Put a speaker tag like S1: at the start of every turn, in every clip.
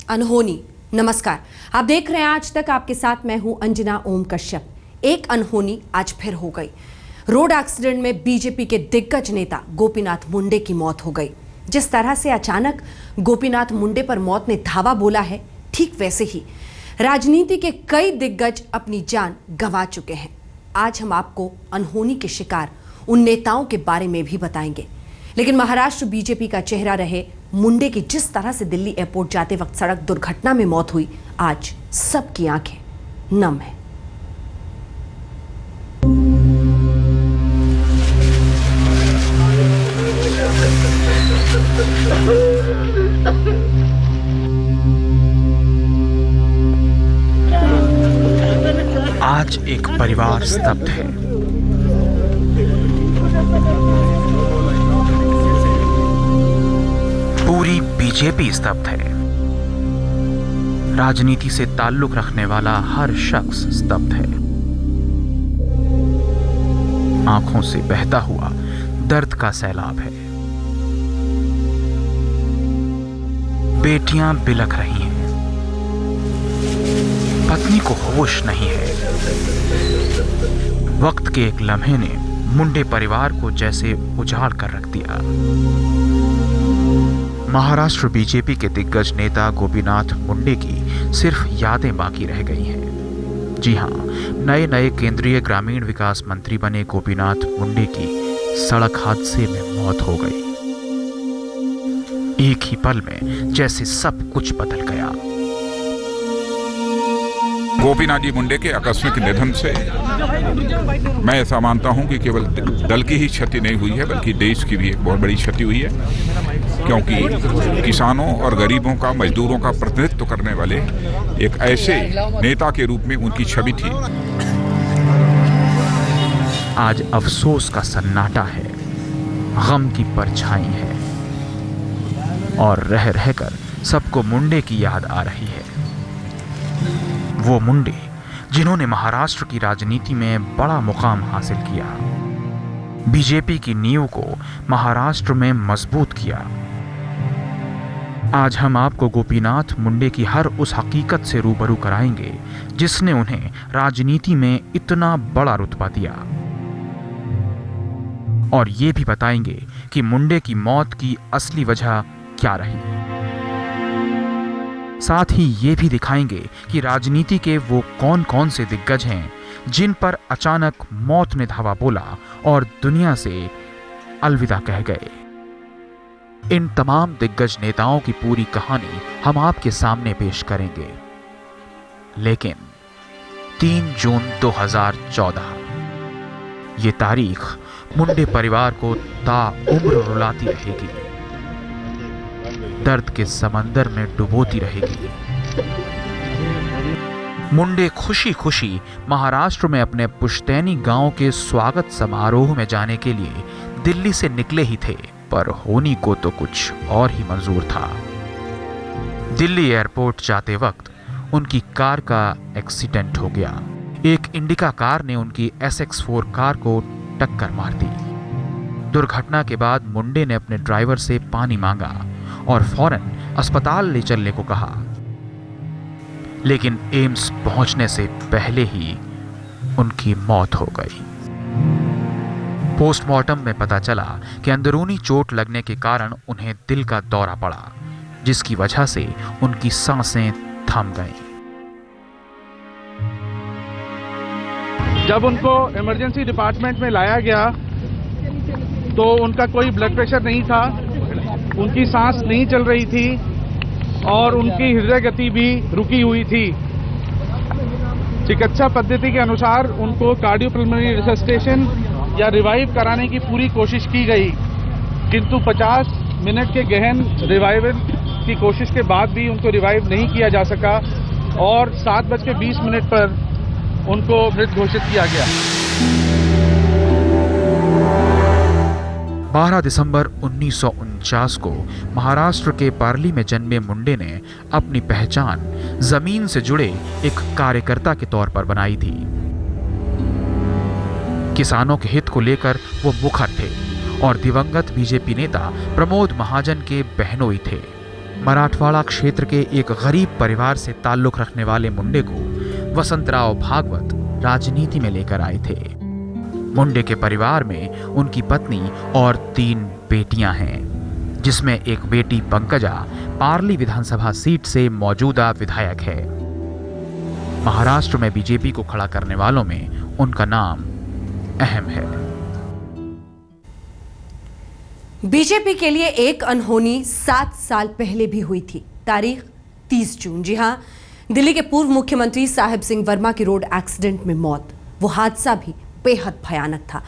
S1: अनहोनी। नमस्कार, आप देख रहे हैं आज तक। आपके साथ मैं हूं अंजना ओम कश्यप। एक अनहोनी आज फिर हो गई। रोड एक्सीडेंट में बीजेपी के दिग्गज नेता गोपीनाथ मुंडे की मौत हो गई। जिस तरह से अचानक गोपीनाथ मुंडे पर मौत ने धावा बोला है, ठीक वैसे ही राजनीति के कई दिग्गज अपनी जान गंवा चुके हैं। आज हम आपको अनहोनी के शिकार उन नेताओं के बारे में भी बताएंगे। लेकिन महाराष्ट्र बीजेपी का चेहरा रहे मुंडे की जिस तरह से दिल्ली एयरपोर्ट जाते वक्त सड़क दुर्घटना में मौत हुई, आज सबकी आंखें नम है।
S2: आज एक परिवार स्तब्ध है। पूरी बीजेपी स्तब्ध है। राजनीति से ताल्लुक रखने वाला हर शख्स स्तब्ध है। आंखों से बहता हुआ दर्द का सैलाब है। बेटियां बिलख रही हैं। पत्नी को होश नहीं है। वक्त के एक लम्हे ने मुंडे परिवार को जैसे उजाड़ कर रख दिया। महाराष्ट्र बीजेपी के दिग्गज नेता गोपीनाथ मुंडे की सिर्फ यादें बाकी रह गई हैं। जी हां, नए नए केंद्रीय ग्रामीण विकास मंत्री बने गोपीनाथ मुंडे की सड़क हादसे में मौत हो गई। एक ही पल में जैसे सब कुछ बदल गया।
S3: गोपीनाथ जी मुंडे के आकस्मिक निधन से मैं ऐसा मानता हूं कि केवल दल की ही क्षति नहीं हुई है, बल्कि देश की भी एक बहुत बड़ी क्षति हुई है। क्योंकि किसानों और गरीबों का, मजदूरों का प्रतिनिधित्व करने वाले एक ऐसे नेता के रूप में उनकी छवि थी।
S2: आज अफसोस का सन्नाटा है, गम की परछाई है और रह रहकर सबको मुंडे की याद आ रही है। वो मुंडे जिन्होंने महाराष्ट्र की राजनीति में बड़ा मुकाम हासिल किया, बीजेपी की नींव को महाराष्ट्र में मजबूत किया। आज हम आपको गोपीनाथ मुंडे की हर उस हकीकत से रूबरू कराएंगे जिसने उन्हें राजनीति में इतना बड़ा रुतबा दिया, और ये भी बताएंगे कि मुंडे की मौत की असली वजह क्या रही। साथ ही ये भी दिखाएंगे कि राजनीति के वो कौन कौन से दिग्गज हैं जिन पर अचानक मौत ने धावा बोला और दुनिया से अलविदा कह गए। इन तमाम दिग्गज नेताओं की पूरी कहानी हम आपके सामने पेश करेंगे। लेकिन 3 जून 2014 ये तारीख मुंडे परिवार को ताउम्र रुलाती रहेगी, दर्द के समंदर में डुबोती रहेगी। मुंडे खुशी खुशी महाराष्ट्र में अपने पुश्तैनी गांव के स्वागत समारोह में जाने के लिए दिल्ली से निकले ही थे, पर होनी को तो कुछ और ही मंजूर था। दिल्ली एयरपोर्ट जाते वक्त उनकी कार का एक्सीडेंट हो गया। एक इंडिका कार ने उनकी SX4 कार को टक्कर मार दी। दुर्घटना के बाद मुंडे ने अपने ड्राइवर से पानी मांगा और फौरन अस्पताल ले चलने को कहा, लेकिन एम्स पहुंचने से पहले ही उनकी मौत हो गई। पोस्टमार्टम में पता चला कि अंदरूनी चोट लगने के कारण उन्हें दिल का दौरा पड़ा, जिसकी वजह से उनकी सांसें थम गईं।
S4: जब उनको इमरजेंसी डिपार्टमेंट में लाया गया तो उनका कोई ब्लड प्रेशर नहीं था, उनकी सांस नहीं चल रही थी और उनकी हृदय गति भी रुकी हुई थी। चिकित्सा पद्धति के अनुसार उनको कार्डियोपल्मोनरी रिससिटेशन या रिवाइव कराने की पूरी कोशिश की गई, किंतु 50 मिनट के गहन रिवाइवल की कोशिश के बाद भी उनको रिवाइव नहीं किया जा सका और 7:20 पर उनको मृत घोषित किया गया।
S2: 12 दिसंबर 1949 को महाराष्ट्र के पार्ली में जन्मे मुंडे ने अपनी पहचान जमीन से जुड़े एक कार्यकर्ता के तौर पर बनाई थी। किसानों के हित को लेकर वो मुखर थे और दिवंगत बीजेपी नेता प्रमोद महाजन के बहनोई थे। मराठवाड़ा क्षेत्र के एक गरीब परिवार से ताल्लुक रखने वाले मुंडे को वसंतराव भागवत राजनीति में लेकर आए थे। मुंडे के परिवार में उनकी पत्नी और 3 बेटियां हैं, जिसमें एक बेटी पंकजा पार्ली विधानसभा सीट से मौजूदा विधायक है। महाराष्ट्र में बीजेपी को खड़ा करने वालों में उनका नाम अहम है।
S1: बीजेपी के लिए एक अनहोनी 7 साल पहले भी हुई थी। तारीख 30 जून। जी हां, दिल्ली के पूर्व मुख्यमंत्री साहिब सिंह वर्मा की रोड एक्सीडेंट में मौत। वो हादसा भी बेहद भयानक था।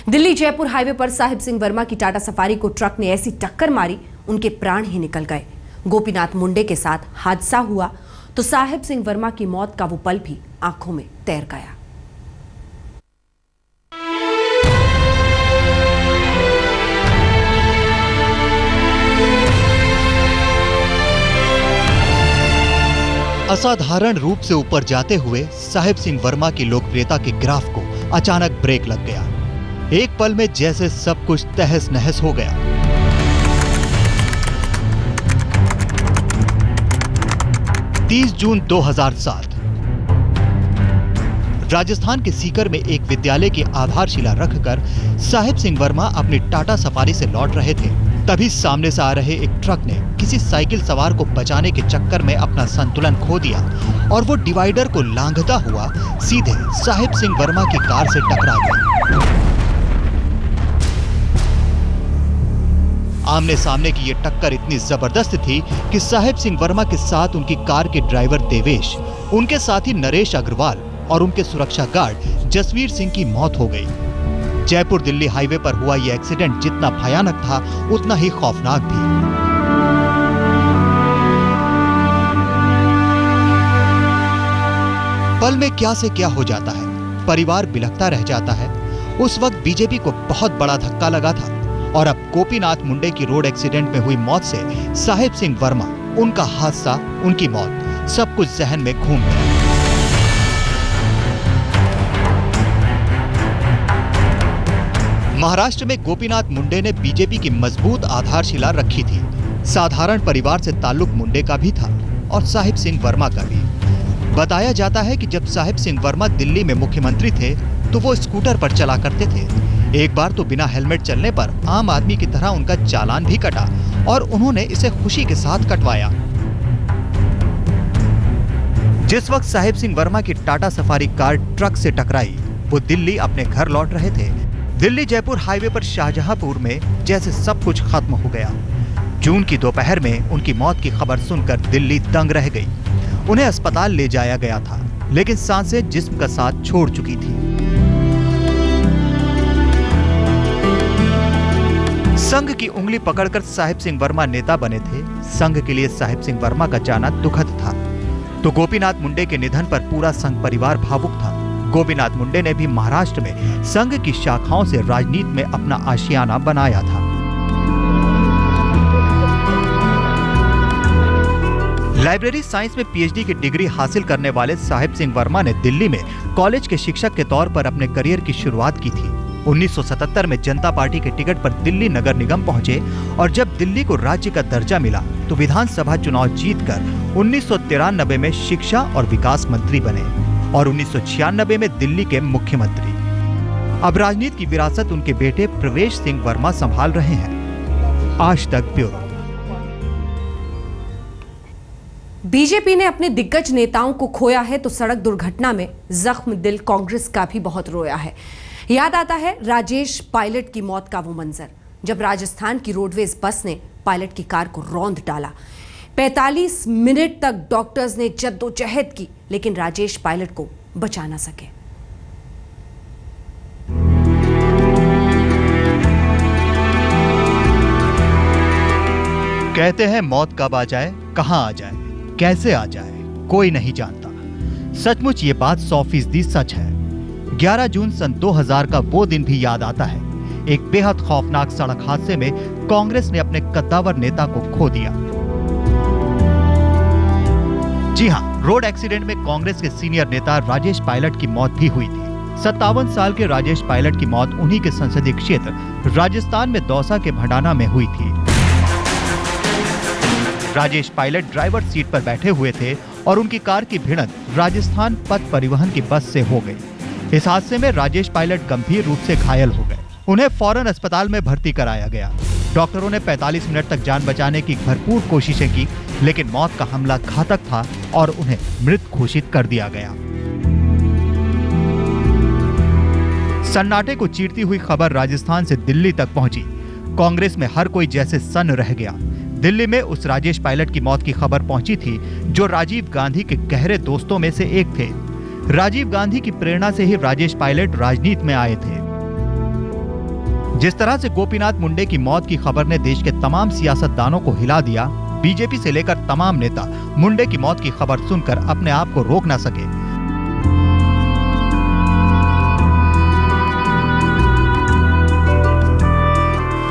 S1: दिल्ली जयपुर हाईवे पर साहिब सिंह वर्मा की टाटा सफारी को ट्रक ने ऐसी टक्कर मारी, उनके प्राण ही निकल गए। गोपीनाथ मुंडे के साथ हादसा हुआ तो साहिब सिंह वर्मा की मौत का वो पल भी आंखों में तैर गया।
S5: असाधारण रूप से ऊपर जाते हुए साहिब सिंह वर्मा की लोकप्रियता के ग्राफ को अचानक ब्रेक लग गया। एक पल में जैसे सब कुछ तहस नहस हो गया। जून 2007 राजस्थान के सीकर में एक विद्यालय की आधारशिला रखकर साहिब सिंह वर्मा अपनी टाटा सफारी से लौट रहे थे। तभी सामने से आ रहे एक ट्रक ने किसी साइकिल सवार को बचाने के चक्कर में अपना संतुलन खो दिया और वो डिवाइडर को लांघता हुआ सीधे साहिब सिंह वर्मा की कार से टकरा गया। आमने सामने की ये टक्कर इतनी जबरदस्त थी कि साहिब सिंह वर्मा के साथ उनकी कार के ड्राइवर देवेश, उनके साथी नरेश अग्रवाल और उनके सुरक्षा गार्ड जसवीर सिंह की मौत हो गई। जयपुर दिल्ली हाईवे पर हुआ यह एक्सीडेंट जितना भयानक था उतना ही खौफनाक भी। पल में क्या से क्या हो जाता है, परिवार बिलखता रह जाता है। उस वक्त बीजेपी को बहुत बड़ा धक्का लगा था और अब गोपीनाथ मुंडे की रोड एक्सीडेंट में हुई मौत से साहिब सिंह वर्मा, उनका हादसा, उनकी मौत, सब कुछ जहन में घूम गया। महाराष्ट्र में गोपीनाथ मुंडे ने बीजेपी की मजबूत आधारशिला रखी थी। साधारण परिवार से ताल्लुक मुंडे का भी था और साहिब सिंह वर्मा का भी। बताया जाता है कि जब साहिब सिंह वर्मा दिल्ली में मुख्यमंत्री थे तो वो स्कूटर पर चला करते थे। एक बार तो बिना हेलमेट चलने पर आम आदमी की तरह उनका चालान भी कटा और उन्होंने इसे खुशी के साथ कटवाया। जिस वक्त साहिब सिंह वर्मा की टाटा सफारी कार ट्रक से टकराई, वो दिल्ली अपने घर लौट रहे थे। दिल्ली जयपुर हाईवे पर शाहजहांपुर में जैसे सब कुछ खत्म हो गया। जून की दोपहर में उनकी मौत की खबर सुनकर दिल्ली दंग रह गई। उन्हें अस्पताल ले जाया गया था, लेकिन सांसें जिस्म का साथ छोड़ चुकी थी। संघ की उंगली पकड़कर साहिब सिंह वर्मा नेता बने थे। संघ के लिए साहिब सिंह वर्मा का जाना दुखद था। तो गोपीनाथ मुंडे के निधन पर पूरा संघ परिवार भावुक था। गोपीनाथ मुंडे ने भी महाराष्ट्र में संघ की शाखाओं से राजनीति में अपना आशियाना बनाया था। लाइब्रेरी साइंस में पीएचडी की डिग्री हासिल करने वाले साहिब सिंह वर्मा ने दिल्ली में कॉलेज के शिक्षक के तौर पर अपने करियर की शुरुआत की थी। 1977 में जनता पार्टी के टिकट पर दिल्ली नगर निगम पहुंचे और जब दिल्ली को राज्य का दर्जा मिला तो विधानसभा चुनाव जीतकर 1993 में शिक्षा और विकास मंत्री बने और 1996 में दिल्ली के मुख्यमंत्री। अब राजनीति की विरासत उनके बेटे प्रवेश सिंह वर्मा संभाल रहे हैं। आज तक ब्यूरो।
S1: बीजेपी ने अपने दिग्गज नेताओं को खोया है तो सड़क दुर्घटना में जख्म दिल कांग्रेस का भी बहुत रोया है। याद आता है राजेश पायलट की मौत का वो मंजर, जब राजस्थान की रोडवेज बस ने पायलट की कार को रौंद डाला। 45 मिनट तक डॉक्टर्स ने जद्दोजहद की, लेकिन राजेश पायलट को बचा ना सके।
S5: कहते हैं मौत कब आ जाए, कहां आ जाए, कैसे आ जाए, कोई नहीं जानता। सचमुच ये बात 100% सच है। 11 जून सन 2000 का वो दिन भी याद आता है। एक बेहद खौफनाक सड़क हादसे में कांग्रेस ने अपने कद्दावर नेता को खो दिया। जी हां, रोड एक्सीडेंट में कांग्रेस के सीनियर नेता राजेश पायलट की मौत भी हुई थी। 57 साल के राजेश पायलट की मौत उन्हीं के संसदीय क्षेत्र राजस्थान में दौसा के भंडाना में हुई थी। राजेश पायलट ड्राइवर सीट पर बैठे हुए थे और उनकी कार की भिड़ंत राजस्थान पथ परिवहन की बस से हो गई। इस हादसे में राजेश पायलट गंभीर रूप से घायल हो गए। उन्हें फौरन अस्पताल में भर्ती कराया गया। डॉक्टरों ने 45 मिनट तक जान बचाने की भरपूर कोशिशें की, लेकिन मौत का हमला घातक था और उन्हें मृत घोषित कर दिया गया। सन्नाटे को चीरती हुई खबर राजस्थान से दिल्ली तक पहुंची। कांग्रेस में हर कोई जैसे सन्न रह गया। दिल्ली में उस राजेश पायलट की मौत की खबर पहुंची थी जो राजीव गांधी के गहरे दोस्तों में से एक थे। राजीव गांधी की प्रेरणा से ही राजेश पायलट राजनीति में आए थे। जिस तरह से गोपीनाथ मुंडे की मौत की खबर ने देश के तमाम सियासतदानों को हिला दिया, बीजेपी से लेकर तमाम नेता मुंडे की मौत की खबर सुनकर अपने आप को रोक न सके।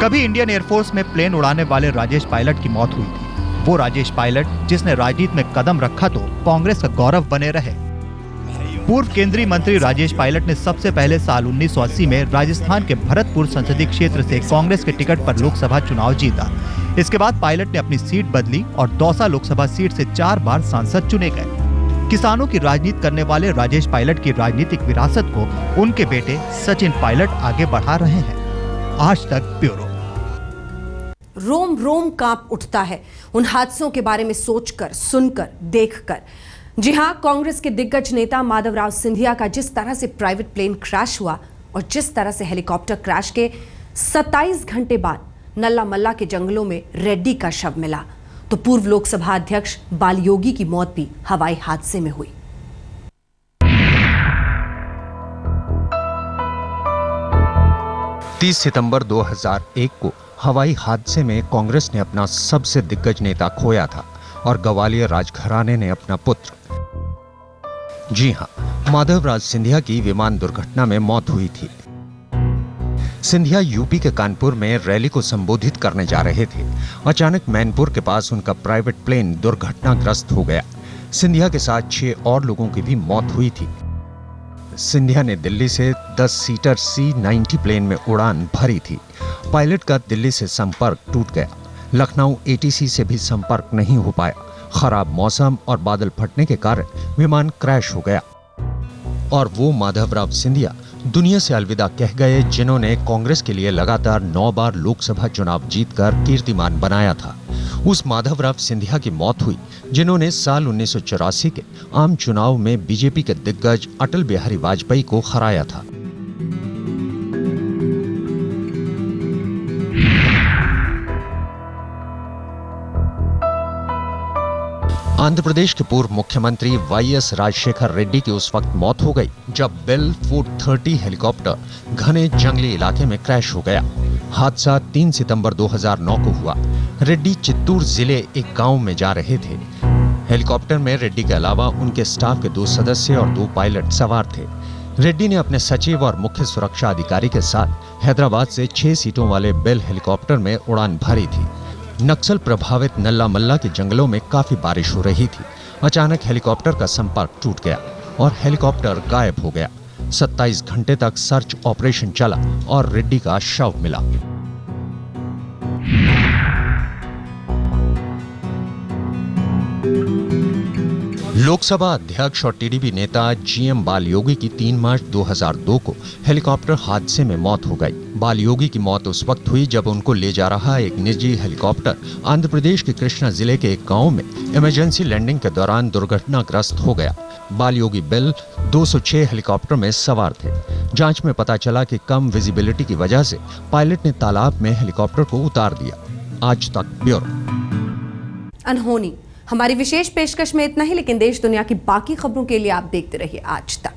S5: कभी इंडियन एयरफोर्स में प्लेन उड़ाने वाले राजेश पायलट की मौत हुई थी। वो राजेश पायलट जिसने राजनीति में कदम रखा तो कांग्रेस का गौरव बने रहे। पूर्व केंद्रीय मंत्री राजेश पायलट ने सबसे पहले साल 1980 में राजस्थान के भरतपुर संसदीय क्षेत्र से कांग्रेस के टिकट पर लोकसभा चुनाव जीता। इसके बाद पायलट ने अपनी सीट बदली और दौसा लोकसभा सीट से 4 बार सांसद चुने गए। किसानों की राजनीति करने वाले राजेश पायलट की राजनीतिक विरासत को उनके बेटे सचिन पायलट आगे बढ़ा रहे हैं। आज तक ब्यूरो।
S1: रोम रोम कांप उठता है उन हादसों के बारे में सोचकर, सुनकर, देखकर। जी हां, कांग्रेस के दिग्गज नेता माधवराव सिंधिया का जिस तरह से प्राइवेट प्लेन क्रैश हुआ और जिस तरह से हेलीकॉप्टर क्रैश के 27 घंटे बाद नल्ला मल्ला के जंगलों में रेड्डी का शव मिला, तो पूर्व लोकसभा अध्यक्ष बालयोगी की मौत भी हवाई हादसे में हुई।
S6: सितंबर 2001 को हवाई हादसे में कांग्रेस ने अपना सबसे दिग्गज नेता खोया था और ग्वालियर राजघराने ने अपना पुत्र। जी हां, माधवराव सिंधिया की विमान दुर्घटना में मौत हुई थी। सिंधिया यूपी के कानपुर में रैली को संबोधित करने जा रहे थे। अचानक मैनपुर के पास उनका प्राइवेट प्लेन दुर्घटनाग्रस्त हो गया। सिंधिया के साथ 6 और लोगों की भी मौत हुई थी। सिंधिया ने दिल्ली से 10 सीटर C-90 प्लेन में उड़ान भरी थी। पायलट का दिल्ली से संपर्क टूट गया। लखनऊ ATC से भी संपर्क नहीं हो पाया। खराब मौसम और बादल फटने के कारण विमान क्रैश हो गया और वो माधवराव सिंधिया दुनिया से अलविदा कह गए जिन्होंने कांग्रेस के लिए लगातार 9 बार लोकसभा चुनाव जीतकर कीर्तिमान बनाया था। उस माधवराव सिंधिया की मौत हुई जिन्होंने साल 1984 के आम चुनाव में बीजेपी के दिग्गज अटल बिहारी वाजपेयी को हराया था। आंध्र प्रदेश के पूर्व मुख्यमंत्री YS राजशेखर रेड्डी की उस वक्त मौत हो गई जब बेल 430 हेलीकॉप्टर घने जंगली इलाके में क्रैश हो गया। हादसा 3 सितंबर 2009 को हुआ। रेड्डी चित्तूर जिले एक गांव में जा रहे थे। हेलीकॉप्टर में रेड्डी के अलावा उनके स्टाफ के 2 सदस्य और 2 पायलट सवार थे। रेड्डी ने अपने सचिव और मुख्य सुरक्षा अधिकारी के साथ हैदराबाद से 6 सीटों वाले बेल हेलीकॉप्टर में उड़ान भरी थी। नक्सल प्रभावित नल्ला मल्ला के जंगलों में काफी बारिश हो रही थी। अचानक हेलीकॉप्टर का संपर्क टूट गया और हेलीकॉप्टर गायब हो गया। 27 घंटे तक सर्च ऑपरेशन चला और रेड्डी का शव मिला। लोकसभा अध्यक्ष और टीडीपी नेता GM बालयोगी की 3 मार्च 2002 को हेलीकॉप्टर हादसे में मौत हो गई। बालयोगी की मौत उस वक्त हुई जब उनको ले जा रहा एक निजी हेलीकॉप्टर आंध्र प्रदेश के कृष्णा जिले के एक गांव में इमरजेंसी लैंडिंग के दौरान दुर्घटनाग्रस्त हो गया। बालयोगी बेल 206 हेलीकॉप्टर में सवार थे। जांच में पता चला कि कम विजिबिलिटी की वजह से पायलट ने तालाब में हेलीकॉप्टर को उतार दिया। आज तक ब्यूरो।
S1: अनहोनी हमारी विशेष पेशकश में इतना ही, लेकिन देश दुनिया की बाकी खबरों के लिए आप देखते रहिए आज तक।